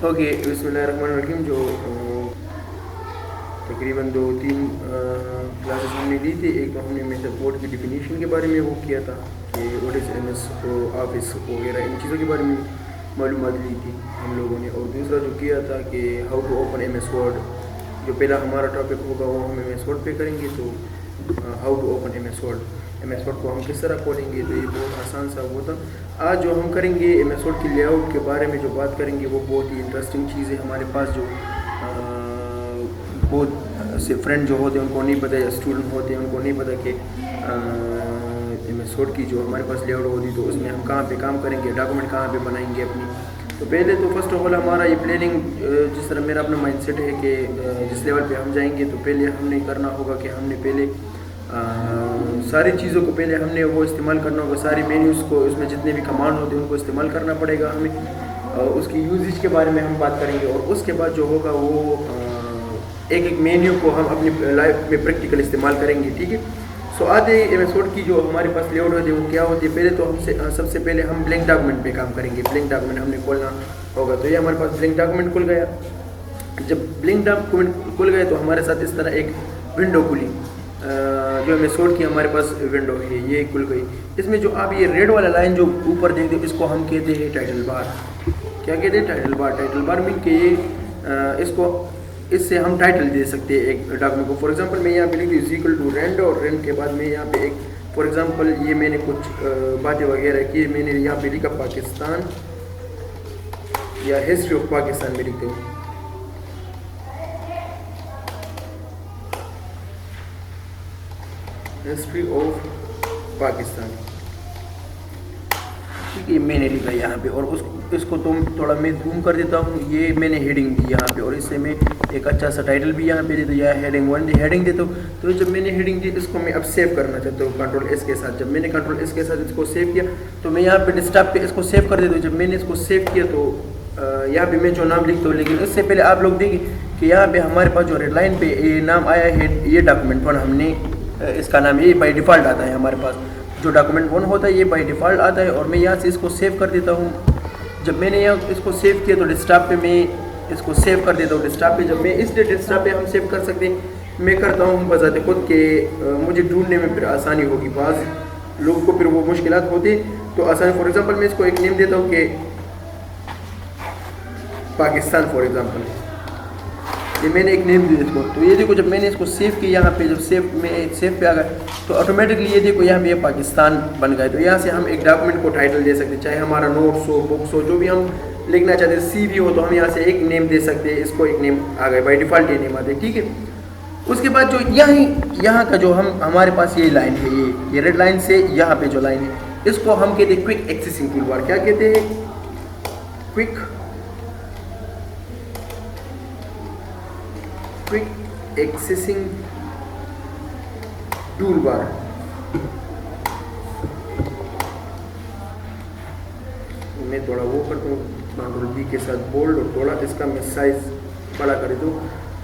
Okay, बिस्मिल्लाहिर्रहमानिर्रहीम। जो तकरीबन 2-3 क्लासेस हमने दी थी। एक तो हमने मेथड बोर्ड की डिफिनीशन के बारे में वो किया था कि व्हाट इज़ MS ऑफिस वगैरह, इन चीज़ों के बारे में मालूमात ली थी हम लोगों ने। और दूसरा जो किया था कि how to open MS word, जो पहला हमारा टॉपिक होगा वो हम MS वर्ड पे करेंगे। तो how to open MS word को हम किस तरह खोलेंगे, तो ये बहुत आसान सा वो था। आज जो हम करेंगे MS वर्ड की लेआउट के बारे में जो बात करेंगे वो बहुत ही इंटरेस्टिंग चीज़ है। हमारे पास जो बहुत से फ्रेंड जो होते हैं उनको नहीं पता, या स्टूडेंट होते हैं उनको नहीं पता कि MS वर्ड की जो हमारे पास लेआउट होती तो उसमें हम कहाँ पे काम करेंगे, डॉक्यूमेंट कहाँ पे बनाएंगे अपनी। तो पहले तो फर्स्ट ऑफ ऑल हमारा ये प्लानिंग, जिस तरह मेरा अपना माइंडसेट है कि जिस लेवल पे हम जाएंगे तो पहले हमने करना होगा कि हमने पहले सारी चीज़ों को पहले हमने वो इस्तेमाल करना होगा, सारी मेन्यूज़ को, उसमें जितने भी कमांड होते हैं उनको इस्तेमाल करना पड़ेगा हमें। उसकी यूजेज के बारे में हम बात करेंगे और उसके बाद जो होगा वो एक एक मेन्यू को हम अपनी लाइफ में प्रैक्टिकल इस्तेमाल करेंगे, ठीक है। सो आते MS वर्ड की जो हमारे पास लेआउट होती है वो क्या होती है। पहले तो सबसे पहले हम ब्लैंक डॉक्यूमेंट पे काम करेंगे। ब्लैंक डॉक्यूमेंट हमने खोलना होगा। तो ये हमारे पास ब्लैंक डॉक्यूमेंट खुल गया। जब ब्लैंक डॉक्यूमेंट खुल गए तो हमारे साथ इस तरह एक विंडो खुली, जो MS वर्ड की हमारे पास विंडो है ये खुल गई। इसमें जो आप ये रेड वाला लाइन जो ऊपर देखते हो इसको हम कहते हैं टाइटल बार। क्या कहते हैं? Title bar. Title bar mean के ये इसको, इससे हम टाइटल दे सकते हैं एक डॉक्यूमेंट को। फॉर एग्जांपल मैं यहाँ पे लिख दूँ इक्वल टू रेंड, और रेंड के बाद में यहाँ पे एक फॉर एग्जांपल ये मैंने कुछ बातें वगैरह की, मैंने यहाँ पे लिखा पाकिस्तान या हिस्ट्री ऑफ पाकिस्तान में लिखते हूँ। हिस्ट्री ऑफ पाकिस्तान, ठीक है, मैंने लिखा यहाँ पे। और इसको तो थोड़ा मैं जूम कर देता हूँ। ये मैंने हेडिंग दी यहाँ पे, और इससे मैं एक अच्छा सा टाइटल भी यहाँ पे देता हूँ, या हेडिंग 1 हेडिंग देता हूँ। तो जब मैंने हेडिंग दी इसको मैं अब सेव करना चाहता हूँ Ctrl+S के साथ। जब मैंने Ctrl+S के साथ इसको सेव किया तो मैं यहाँ पे डेस्कटॉप पे इसको सेव कर देता हूँ। जब मैंने इसको सेव किया तो यहाँ पे मैं जो नाम लिखता हूँ, लेकिन इससे पहले आप लोग देखिए कि यहाँ पे हमारे पास जो रेड लाइन पे ये नाम आया है, ये डॉक्यूमेंट वन हमने इसका नाम ये बाई डिफ़ॉल्ट आता है। हमारे पास जो डॉक्यूमेंट वन होता है ये बाई डिफ़ॉल्ट आता है। और मैं यहाँ से इसको सेव कर देता हूँ। जब मैंने यहाँ इसको सेव किया तो डेस्कटॉप पे मैं इसको सेव कर देता हूँ। डेस्कटॉप पे जब मैं इस डेस्कटॉप पे हम सेव कर सकते हैं, मैं करता हूँ बजाते खुद के मुझे ढूंढने में फिर आसानी होगी। बाज़ लोगों को फिर वो मुश्किलात होती तो आसानी। फॉर एग्जांपल मैं इसको एक नेम देता हूँ कि पाकिस्तान फॉर एग्जांपल, ये मैंने एक नेम दिया इसको। तो ये देखो जब मैंने इसको सेव किया, यहाँ पे जब सेव पे आ गया तो ऑटोमेटिकली ये देखो यहाँ पे ये पाकिस्तान बन गए। तो यहाँ से हम एक डॉक्यूमेंट को टाइटल दे सकते हैं, चाहे हमारा नोट्स हो, बुक्स हो, जो भी हम लिखना चाहते हैं, CV हो, तो हम यहाँ से एक नेम दे सकते हैं। इसको एक नेम आ गए, बाई डिफ़ॉल्ट ये नेम आते हैं, ठीक है। उसके बाद जो यहाँ का जो हमारे पास ये लाइन है, ये रेड लाइन से यहाँ पे जो लाइन है, इसको हम कहते हैं क्विक एक्सेसिंग टूल बार। क्या कहते हैं? Quick accessing tool bar. मैं थोड़ा वो करता हूँ Ctrl+V के साथ बोल्ड, और थोड़ा इसका मैं साइज बड़ा कर दूँ।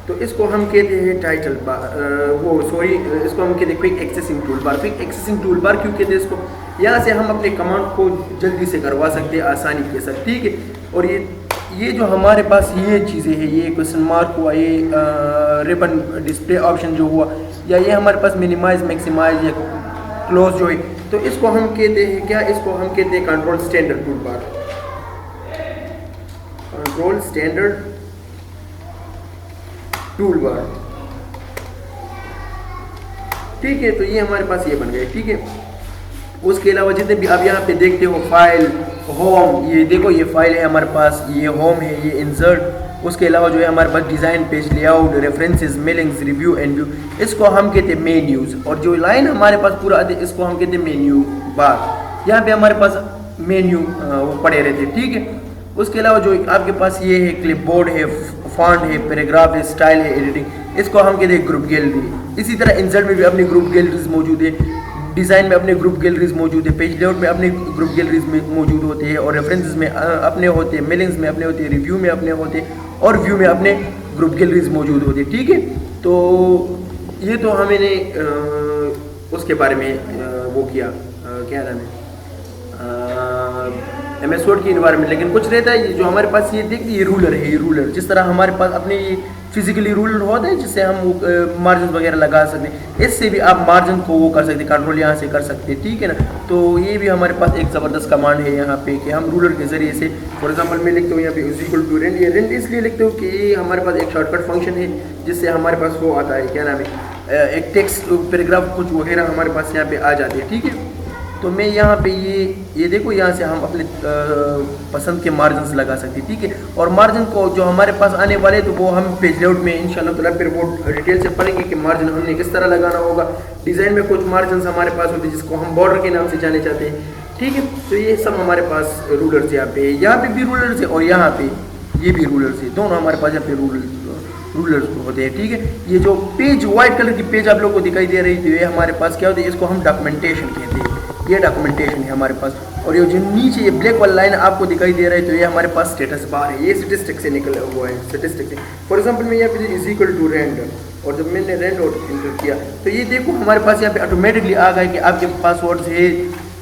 तो इसको हम कहते हैं टाइटल बार, इसको हम कहते हैं quick accessing tool bar. Quick accessing tool bar क्यों कहते हैं इसको? यहाँ से हम अपने कमांड को जल्दी से करवा सकते हैं आसानी के साथ, ठीक है। और ये जो हमारे पास ये चीज़ें हैं, ये क्वेश्चन मार्क हुआ, ये रिबन डिस्प्ले ऑप्शन जो हुआ, या ये हमारे पास मिनिमाइज, मैक्सिमाइज या क्लोज जो है, तो इसको हम कहते हैं क्या? इसको हम कहते हैं control standard tool bar. Control standard tool bar, ठीक है। तो ये हमारे पास ये बन गए, ठीक है। उसके अलावा जितने भी आप यहाँ पे देखते हो, फाइल, होम, ये देखो ये फाइल है हमारे पास, ये होम है, ये इंसर्ट। उसके अलावा जो है हमारे पास design, page layout, references, mailings, review and view, इसको हम कहते हैं मेन्यूज़। और जो लाइन हमारे पास पूरा आते हैं इसको हम कहते हैं मेन्यू बार। यहाँ पे हमारे पास मेन्यू वो पड़े रहते हैं, ठीक है। उसके अलावा जो आपके पास ये है क्लिपबोर्ड है, फॉन्ट है, पैराग्राफ है, स्टाइल है, एडिटिंग, इसको हम कहते हैं ग्रुप गैलरी। इसी तरह इंसर्ट में भी अपनी ग्रुप गैलरीज मौजूद है, डिज़ाइन में अपने ग्रुप गैलरीज मौजूद है, पेज लेआउट में अपने ग्रुप गैलरीज में मौजूद होते हैं, और रेफरेंसेस में अपने होते हैं, मेलिंग्स में अपने होते हैं, रिव्यू में अपने होते हैं, और व्यू में अपने ग्रुप गैलरीज मौजूद होती है, ठीक है। तो ये तो हमने उसके बारे में वो किया, क्या नाम है, MS Word की इन्वायरमेंट। लेकिन कुछ रहता है जो हमारे पास ये देखिए ये रूलर है, ये रूलर जिस तरह हमारे पास अपने ये फिजिकली रूलर होता है जिससे हम मार्जिन वगैरह लगा सकते हैं, इससे भी आप मार्जिन को वो कर सकते हैं, कंट्रोल यहाँ से कर सकते हैं, ठीक है ना। तो ये भी हमारे पास एक ज़बरदस्त कमांड है यहाँ पे कि हम रूलर के ज़रिए से, फॉर एग्जांपल मैं लिखता हूँ यहाँ पे इज इक्वल टू रेंट। ये रेंट इसलिए लिखते हूँ कि ये हमारे पास एक शॉर्टकट फंक्शन है जिससे हमारे पास वो आता है, क्या नाम है, एक टेक्स्ट पैराग्राफ कुछ वगैरह हमारे पास यहाँ पे आ जाते हैं, ठीक है। तो मैं यहाँ पे ये देखो यहाँ से हम अपने पसंद के मार्जिन लगा सकते हैं, ठीक है। और मार्जिन को जो हमारे पास आने वाले तो वो हम पेज लेआउट में इंशाल्लाह ताला फिर वो डिटेल से पढ़ेंगे कि मार्जिन हमने किस तरह लगाना होगा। डिज़ाइन में कुछ मार्जिन हमारे पास होते हैं जिसको हम बॉर्डर के नाम से जाने चाहते हैं, ठीक है। तो ये सब हमारे पास रूलर्स यहाँ पे भी रूलर्स है और यहाँ पे ये भी रूलर्स है, दोनों हमारे पास यहाँ पे रूलर्स होते हैं, ठीक है। ये जो पेज व्हाइट कलर की पेज आप लोगों को दिखाई दे रही थी ये हमारे पास क्या होती है, इसको हम डॉक्यूमेंटेशन कहते हैं, ये डॉक्यूमेंटेशन है हमारे पास। और ये जो नीचे ये ब्लैक वाला लाइन आपको दिखाई दे रहा है तो ये हमारे पास स्टेटस बार है, ये स्टेटिस्टिक से निकला हुआ है, स्टेटिस्टिक से। फॉर एग्जांपल मैं यहाँ पे इज इक्वल टू रेंट और जब मैंने रेंट और इंटर किया तो ये देखो हमारे पास यहाँ पे ऑटोमेटिकली आ गया कि आपके पासवर्ड है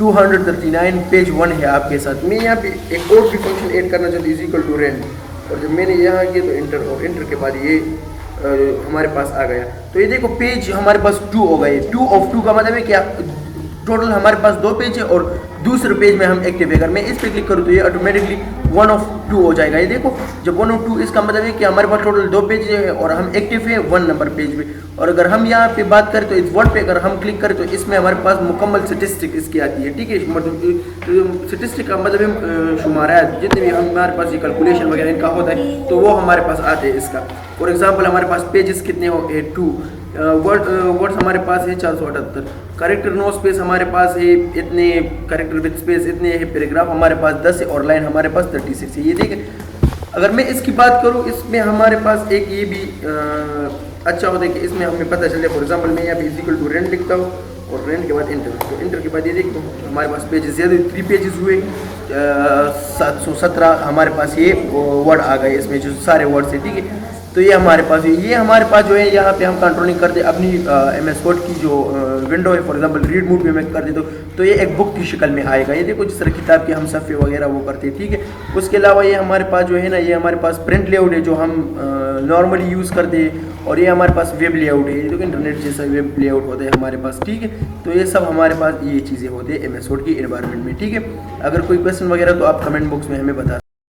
239 पेज 1 है आपके साथ। मैं यहाँ पे एक और भी फंक्शन ऐड करना चाहती हूँ इज इक्वल टू रेंट, और जब मैंने यहाँ किया तो इंटर, और इंटर के बाद ये हमारे पास आ गया। तो ये देखो पेज हमारे पास 2 हो गए, 2 ऑफ 2 का मतलब है क्या, टोटल हमारे पास 2 पेज है और दूसरे पेज में हम एक्टिव है। अगर मैं इस पे क्लिक करूँ तो ये ऑटोमेटिकली 1 of 2 हो जाएगा। ये देखो जब 1 of 2 इसका मतलब है कि हमारे पास टोटल 2 पेज है और हम एक्टिव है 1 नंबर पेज पे। और अगर हम यहाँ पे बात करें तो इस वर्ड पे अगर हम क्लिक करें तो इसमें हमारे पास मुकम्मल स्टेटिस्टिक इसकी आती है, ठीक है। मतलब स्टेटिस्टिक का मतलब शुमारात जितने भी हमारे पास ये कैलकुलेशन वगैरह इनका होता है तो वो हमारे पास आते हैं इसका। फॉर एग्जाम्पल हमारे पास पेजेस कितने हो 2, वर्ड्स हमारे पास है 478, करेक्टर नो स्पेस हमारे पास है इतने, करेक्टर विद स्पेस इतने है, पैराग्राफ हमारे पास 10 है और लाइन हमारे पास 36 है। ये देखें अगर मैं इसकी बात करूँ इसमें हमारे पास एक ये भी अच्छा होता है कि इसमें हमें पता चल जाए। फॉर एग्जांपल मैं यहाँ पे इज इक्वल टू रेंट लिखता हूँ और रेंट के बाद इंटर, तो इंटर के बाद ये देखो हमारे पास पेजेस ज़्यादा 3 पेजेस हुए, 717 हमारे पास ये वर्ड आ गए इसमें जो सारे वर्ड्स है, ठीक है। तो ये हमारे पास जो है यहाँ पे हम कंट्रोलिंग करते अपनी MS Word की जो विंडो है, फॉर एग्जांपल रीड मोड में मैं कर देता हूँ तो ये एक बुक की शक्ल में आएगा। ये देखो जिस तरह किताब के हम सफ़े वगैरह वो करते हैं, ठीक है। उसके अलावा ये हमारे पास जो है ना, ये हमारे पास प्रिंट लेआउट है जो हम नॉर्मली यूज़ करते हैं, और ये हमारे पास वेब लेआउट है, जो इंटरनेट जैसा वेब लेआउट होता है हमारे पास, ठीक है। तो ये सब हमारे पास ये चीज़ें होती है MS Word की एनवायरनमेंट में, ठीक है। अगर कोई क्वेश्चन वगैरह तो आप कमेंट बॉक्स में हमें बता